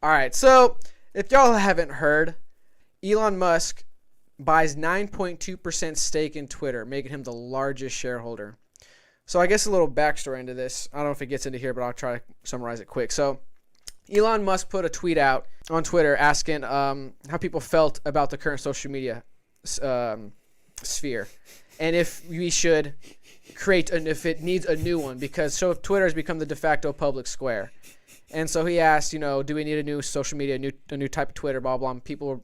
All right, so if y'all haven't heard, Elon Musk buys 9.2% stake in Twitter, making him the largest shareholder. So I guess a little backstory into this. I don't know if it gets into here, but I'll try to summarize it quick. So Elon Musk put a tweet out on Twitter asking how people felt about the current social media sphere, and if we should create and if it needs a new one, because Twitter has become the de facto public square. And so he asked, do we need a new social media, a new type of Twitter, blah, blah, blah. And people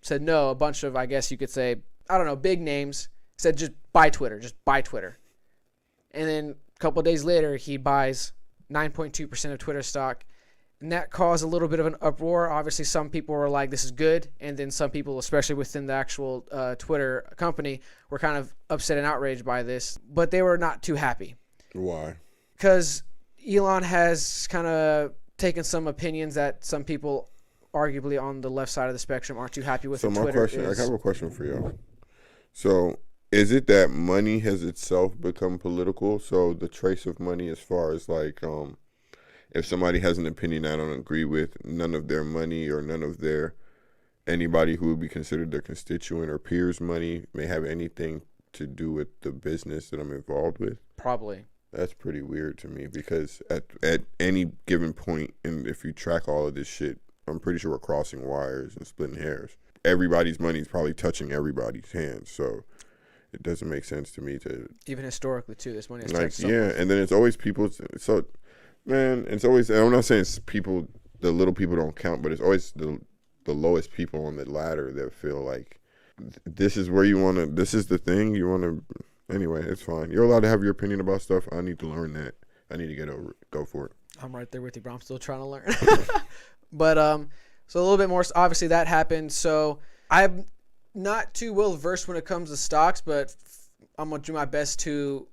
said no. A bunch of, I guess you could say, I don't know, big names said just buy Twitter, just buy Twitter. And then a couple of days later, he buys 9.2% of Twitter stock. And that caused a little bit of an uproar. Obviously, some people were like, this is good. And then some people, especially within the actual Twitter company, were kind of upset and outraged by this. But they were not too happy. Why? Because Elon has kind of taken some opinions that some people, arguably on the left side of the spectrum, aren't too happy with. So my question, I have a question for y'all. So is it that money has itself become political? So the trace of money, as far as like, if somebody has an opinion I don't agree with, none of their money or none of their anybody who would be considered their constituent or peers' money may have anything to do with the business that I'm involved with? Probably. That's pretty weird to me, because at any given point, and if you track all of this shit, I'm pretty sure we're crossing wires and splitting hairs. Everybody's money is probably touching everybody's hands, so it doesn't make sense to me to... Even historically, too, this money has like, touched yeah, someone. and then it's always people... So, man, it's always... I'm not saying it's people, the little people don't count, but it's always the lowest people on the ladder that feel like this is where you want to... This is the thing you want to... Anyway, it's fine. You're allowed to have your opinion about stuff. I need to learn that. I need to get over it. Go for it. I'm right there with you, bro. I'm still trying to learn. But so a little bit more. Obviously, that happened. So I'm not too well versed when it comes to stocks, but I'm gonna do my best to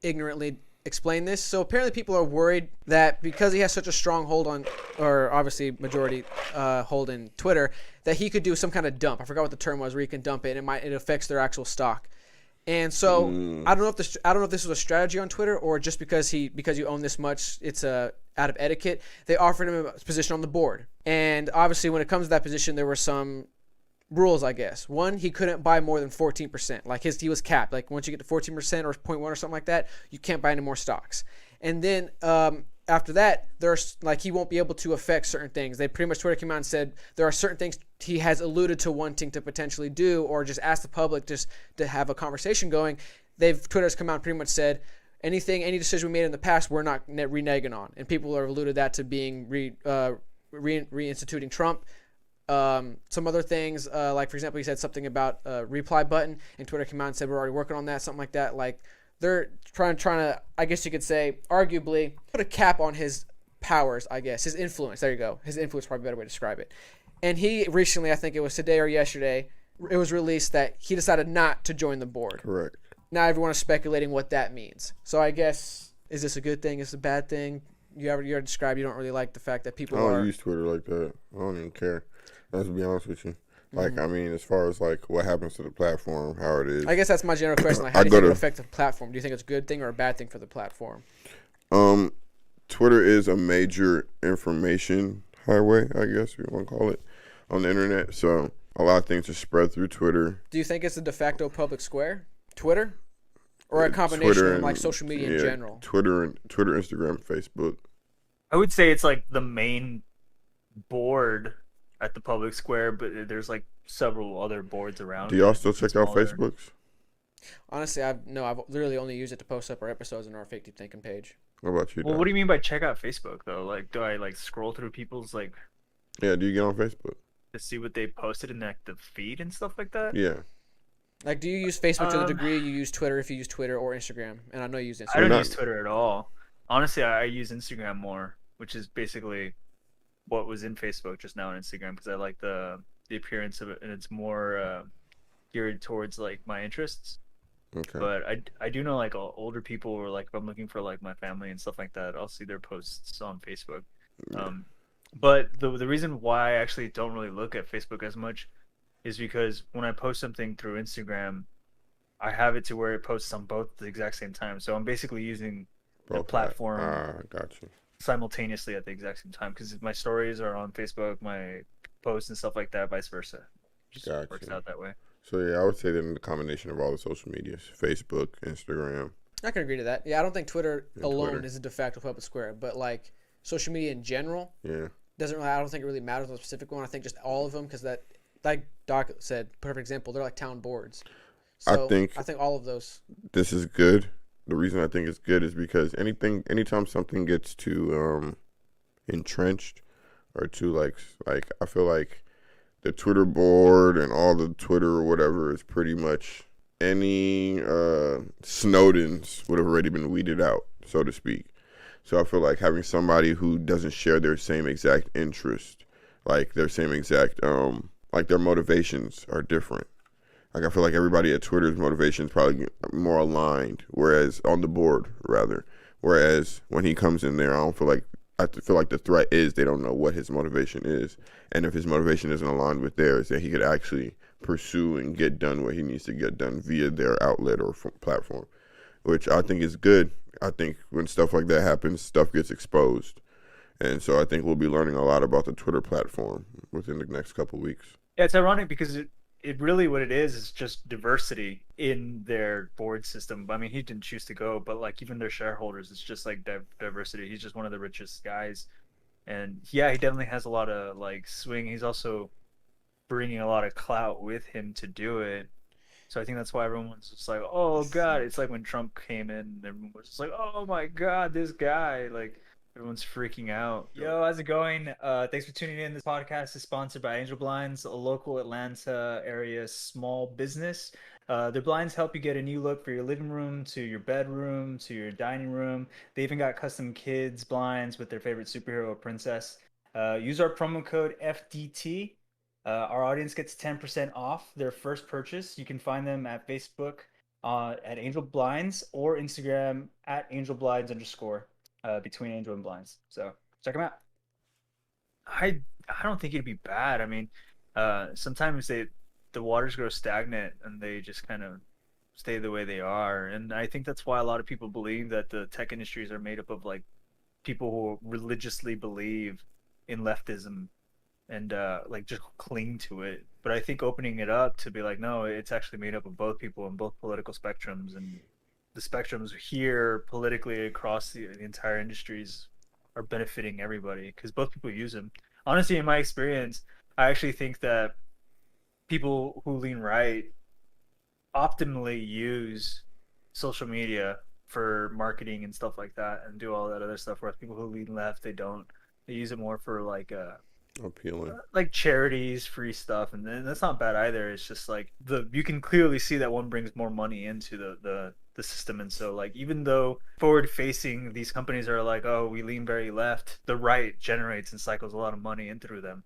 ignorantly explain this. So apparently, people are worried that because he has such a strong hold on, or obviously majority hold in Twitter, that he could do some kind of dump. I forgot what the term was, where he can dump it, and it affects their actual stock. And so I don't know if this was a strategy on Twitter, or just because you own this much, it's out of etiquette. They offered him a position on the board, and obviously when it comes to that position, there were some rules, I guess. One, he couldn't buy more than 14%. Like he was capped. Like once you get to 14% or 0.1 or something like that, you can't buy any more stocks. And then after that, there's like he won't be able to affect certain things. They pretty much Twitter came out and said there are certain things he has alluded to wanting to potentially do, or just ask the public just to have a conversation going. Twitter's come out and pretty much said any decision we made in the past, we're not reneging on. And people have alluded that to being reinstituting Trump. Some other things, like for example, he said something about a reply button, and Twitter came out and said we're already working on that, something like that. Like they're trying to, I guess you could say, arguably put a cap on his powers, I guess, his influence. There you go. His influence is probably a better way to describe it. And he recently, I think it was today or yesterday, it was released that he decided not to join the board. Correct. Now everyone is speculating what that means. So I guess, is this a good thing? Is this a bad thing? You already described you don't really like the fact that people I don't use Twitter like that. I don't even care. Let's be honest with you. Like, I mean, as far as like what happens to the platform, how it is. I guess that's my general question. Like, how do you think it affects the platform? Do you think it's a good thing or a bad thing for the platform? Twitter is a major information highway, I guess you want to call it, on the internet. So a lot of things are spread through Twitter. Do you think it's a de facto public square, Twitter, or a combination of like social media in general? Twitter, Instagram, Facebook. I would say it's like the main board at the public square, but there's like several other boards around. Do y'all still check out Facebooks? Honestly, I've literally only used it to post up our episodes on our Fake Deep Thinking page. What about you, Well, Don? what do you mean by check out Facebook though? Like, do I like scroll through people's like? Yeah, do you get on Facebook? To see what they posted in like the feed and stuff like that? Yeah. Like, do you use Facebook to the degree you use Twitter, if you use Twitter or Instagram? And I know you use Instagram. I don't use Twitter at all. Honestly, I use Instagram more, which is basically what was in Facebook just now on Instagram, because I like the appearance of it, and it's more geared towards like my interests. Okay. But I do know like older people, or like if I'm looking for like my family and stuff like that, I'll see their posts on Facebook. Yeah. But the reason why I actually don't really look at Facebook as much is because when I post something through Instagram, I have it to where it posts on both at the exact same time. So I'm basically using the platform. Got you. simultaneously at the exact same time because my stories are on Facebook, my posts and stuff like that, vice versa. Just works Gotcha. out that way. So yeah, I would say then the combination of all the social medias: Facebook, Instagram, I can agree to that. Yeah, I don't think Twitter and alone Twitter. is a de facto public square, but like social media in general Yeah, doesn't really. I don't think it really matters on a specific one. I think just all of them because that, like Doc said, perfect example. They're like town boards. I So think I think all of those. this is good. The reason I think it's good is because anytime something gets too entrenched or too like I feel like the Twitter board and all the Twitter or whatever is pretty much any Snowdens would have already been weeded out, so to speak. So I feel like having somebody who doesn't share their same exact interest, like their same exact like their motivations are different. Like I feel like everybody at Twitter's motivations probably more aligned, whereas on the board rather. Whereas when he comes in there, I feel like the threat is they don't know what his motivation is, and if his motivation isn't aligned with theirs, that he could actually pursue and get done what he needs to get done via their outlet or platform, which I think is good. I think when stuff like that happens, stuff gets exposed, and so I think we'll be learning a lot about the Twitter platform within the next couple of weeks. Yeah, it's ironic because it really what it is just diversity in their board system. I mean, he didn't choose to go, but like even their shareholders, it's just like diversity. He's just one of the richest guys, and yeah, he definitely has a lot of like swing. He's also bringing a lot of clout with him to do it. So I think that's why everyone's just like, "Oh God!" It's like when Trump came in, and everyone was just like, "Oh my God, this guy!" Like everyone's freaking out. Yo, how's it going? Thanks for tuning in. This podcast is sponsored by Angel Blinds, a local Atlanta area small business. Their blinds help you get a new look for your living room, to your bedroom, to your dining room. They even got custom kids blinds with their favorite superhero or princess. Use our promo code FDT. Our audience gets 10% off their first purchase. You can find them at Facebook at Angel Blinds or Instagram at Angel Blinds underscore between Angel and Blinds. So check them out. I I don't think it'd be bad. I mean, sometimes the waters grow stagnant and they just kind of stay the way they are. And I think that's why a lot of people believe that the tech industries are made up of like people who religiously believe in leftism and like just cling to it. But I think opening it up to be like, no, it's actually made up of both people in both political spectrums, and the spectrums here politically across the entire industries are benefiting everybody because both people use them. Honestly, in my experience, I actually think that people who lean right optimally use social media for marketing and stuff like that and do all that other stuff, whereas people who lean left, they don't. They use it more for Appealing. like charities, free stuff, and then that's not bad either. It's just like the you can clearly see that one brings more money into the system, and so like even though forward facing these companies are like, oh, we lean very left, the right generates and cycles a lot of money in through them.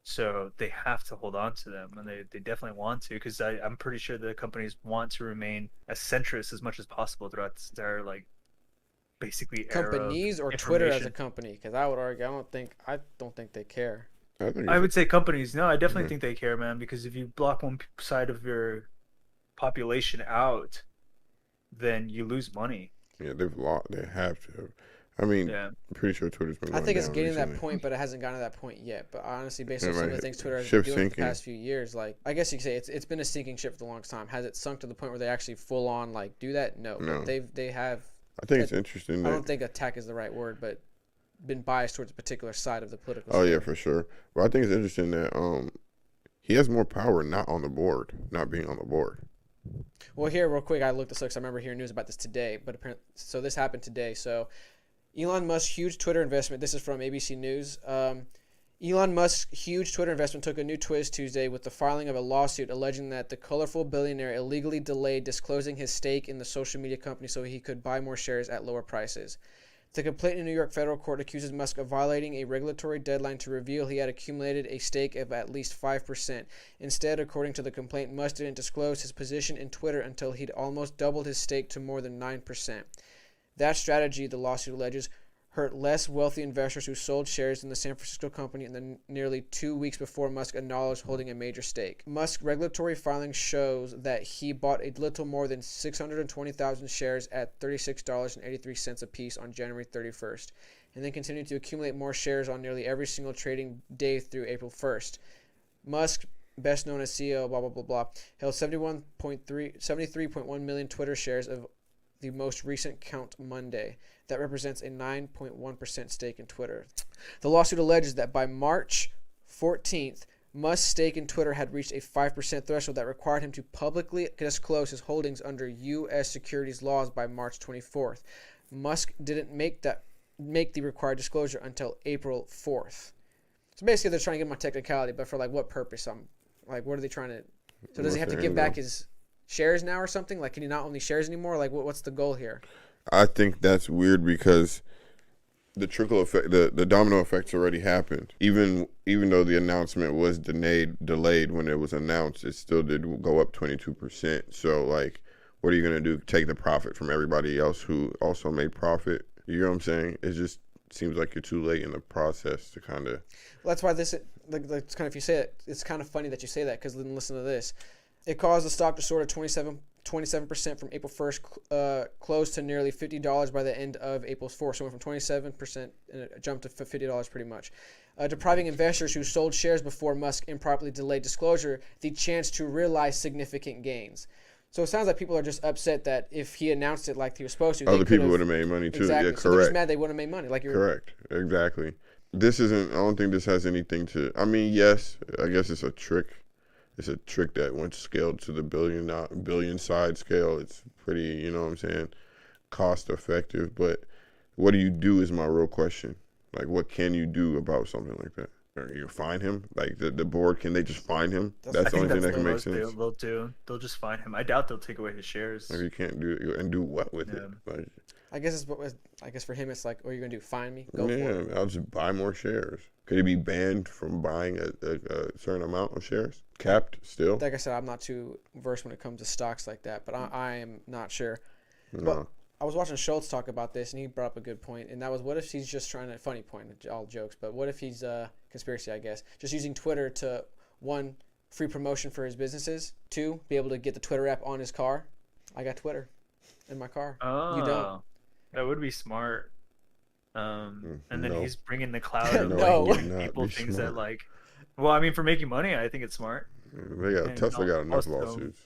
So they have to hold on to them, and they definitely want to because I'm pretty sure the companies want to remain as centrist as much as possible throughout this entire like basically era of Companies or Twitter as a information. company? Because I would argue, I don't think they care. I think I it's would say companies. No, I definitely yeah, think they care, man. Because if you block one side of your population out, then you lose money. yeah, they've lost. They have to. I mean, Yeah, I'm pretty sure Twitter's been I going think it's down getting to that recently. point, but it hasn't gotten to that point yet. But honestly, based Yeah, on some of right. the things Twitter has been Ship doing for the sinking. past few years, like I guess you could say it's been a sinking ship for the longest time. Has it sunk to the point where they actually full on like do that? No, No, but they have. I think it's interesting I that. don't think attack is the right word, but been biased towards a particular side of the political Oh yeah, sphere. for sure. But I think it's interesting that he has more power not on the board, not being on the board. Well, here real quick, I looked this up 'cause I remember hearing news about this today. But apparently, so this happened today. So Elon Musk's huge Twitter investment. This is from ABC News. Elon Musk's huge Twitter investment took a new twist Tuesday with the filing of a lawsuit alleging that the colorful billionaire illegally delayed disclosing his stake in the social media company so he could buy more shares at lower prices. The complaint in New York federal court accuses Musk of violating a regulatory deadline to reveal he had accumulated a stake of at least 5%. Instead, according to the complaint, Musk didn't disclose his position in Twitter until he'd almost doubled his stake to more than 9%. That strategy, the lawsuit alleges, hurt less wealthy investors who sold shares in the San Francisco company in the nearly 2 weeks before Musk acknowledged holding a major stake. Musk's regulatory filing shows that he bought a little more than 620,000 shares at $36.83 apiece on January 31st. and then continued to accumulate more shares on nearly every single trading day through April 1st. Musk, best known as CEO, blah, blah, blah, blah, held 73.1 million Twitter shares of the most recent count Monday. That represents a 9.1% stake in Twitter. The lawsuit alleges that by March 14th, Musk's stake in Twitter had reached a 5% threshold that required him to publicly disclose his holdings under U.S. securities laws by March 24th. Musk didn't make the required disclosure until April 4th. So basically, they're trying to get him on technicality, but for like what purpose? Like, what are they trying to? So does he have to give back his shares now or something? Like, can he not own these shares anymore? Like, what's the goal here? I think that's weird because the trickle effect, the domino effect's already happened. Even though the announcement was delayed when it was announced, it still did go up 22%. So like, what are you gonna do? Take the profit from everybody else who also made profit? You know what I'm saying? It just seems like you're too late in the process to kind of. Well, that's why this like it's kind of, if you say it, it's kind of funny that you say that, because listen to this. It caused the stock to soar to 27% from April 1st, close to nearly $50 by the end of April 4th. So it went from 27% and it jumped to $50 pretty much. Depriving investors who sold shares before Musk improperly delayed disclosure the chance to realize significant gains. So it sounds like people are just upset that if he announced it like he was supposed to, other people would have made money too. Exactly. Yeah, so they're just correct. mad they wouldn't have made money. Like Correct. Exactly. This isn't. I don't think this has anything to. I mean, yes, I guess it's a trick. It's a trick that once scaled to the billion side scale, it's pretty, you know what I'm saying, cost effective. But what do you do is my real question. Like, what can you do about something like that? Or you find him? Like the board, can they just find him? That's the only thing that can make sense. They'll do. They'll just find him. I doubt they'll take away his shares. Like, you can't do it and do what with it? Like, I guess for him it's like, what are you gonna do? Find me? Go for it. I'll just buy more shares. Could he be banned from buying a certain amount of shares? Capped still? Like I said, I'm not too versed when it comes to stocks like that, but I am not sure. No. But I was watching Schultz talk about this, and he brought up a good point, and that was, what if he's just trying to, funny point, all jokes, but what if he's conspiracy, I guess, just using Twitter to, one, free promotion for his businesses, two, be able to get the Twitter app on his car. I got Twitter in my car. Oh, you don't. That would be smart. And then No. he's bringing the cloud of No. like, Would giving not people be things smart. that like. Well, I mean, for making money, I think it's smart. Tesla got enough also, lawsuits.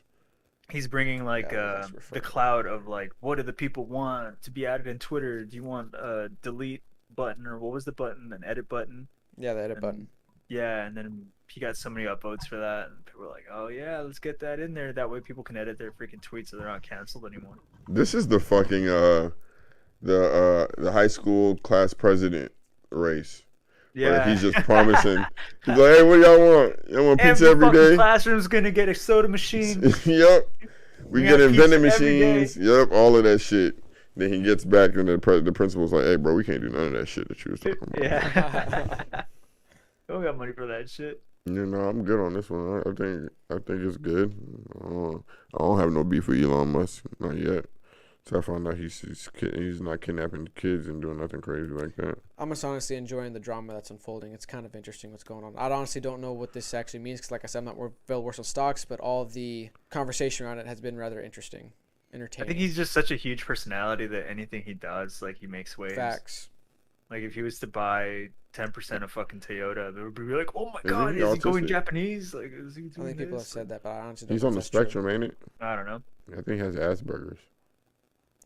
He's bringing like Yeah, that's the cloud of like, what do the people want to be added in Twitter? Do you want a delete button, or what was the button? An edit button? Yeah, the edit button. Yeah, and then he got so many upvotes for that, and people were like, "Oh yeah, let's get that in there. That way people can edit their freaking tweets, so they're not canceled anymore." This is the fucking the high school class president race. Yeah, Where he's just promising. He's like, hey, what do y'all want? Y'all want pizza every fucking day? classroom's gonna get a soda machine. Yep. We got get vending pizza every day. machines. Yep, all of that shit. Then he gets back and the principal's like, hey, bro, we can't do none of that shit that you was talking about. Yeah. We don't got money for that shit. You know, I'm good on this one. I think it's good. I don't have no beef with Elon Musk, not yet. So I found out he's not kidnapping kids and doing nothing crazy like that. I'm just honestly enjoying the drama that's unfolding. It's kind of interesting what's going on. I honestly don't know what this actually means, because like I said, I'm not well versed on stocks, but all the conversation around it has been rather interesting, I entertaining. think he's just such a huge personality that anything he does, like, he makes waves. Facts. Like, if he was to buy 10% of fucking Toyota, they would be like, "Oh my Is god, he is he going autistic? Japanese? Like, is he I doing think people have this?" said that, but I honestly don't He's know on if the that's true. spectrum, ain't it? I don't know. I think he has Asperger's.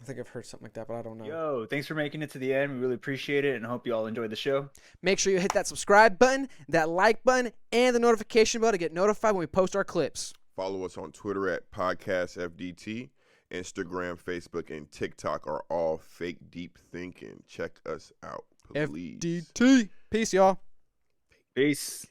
I think I've heard something like that, but I don't know. Yo, thanks for making it to the end. We really appreciate it, and hope you all enjoyed the show. Make sure you hit that subscribe button, that like button, and the notification bell to get notified when we post our clips. Follow us on Twitter at PodcastFDT. Instagram, Facebook, and TikTok are all fake deep thinking. Check us out, please. FDT. Peace, y'all. Peace.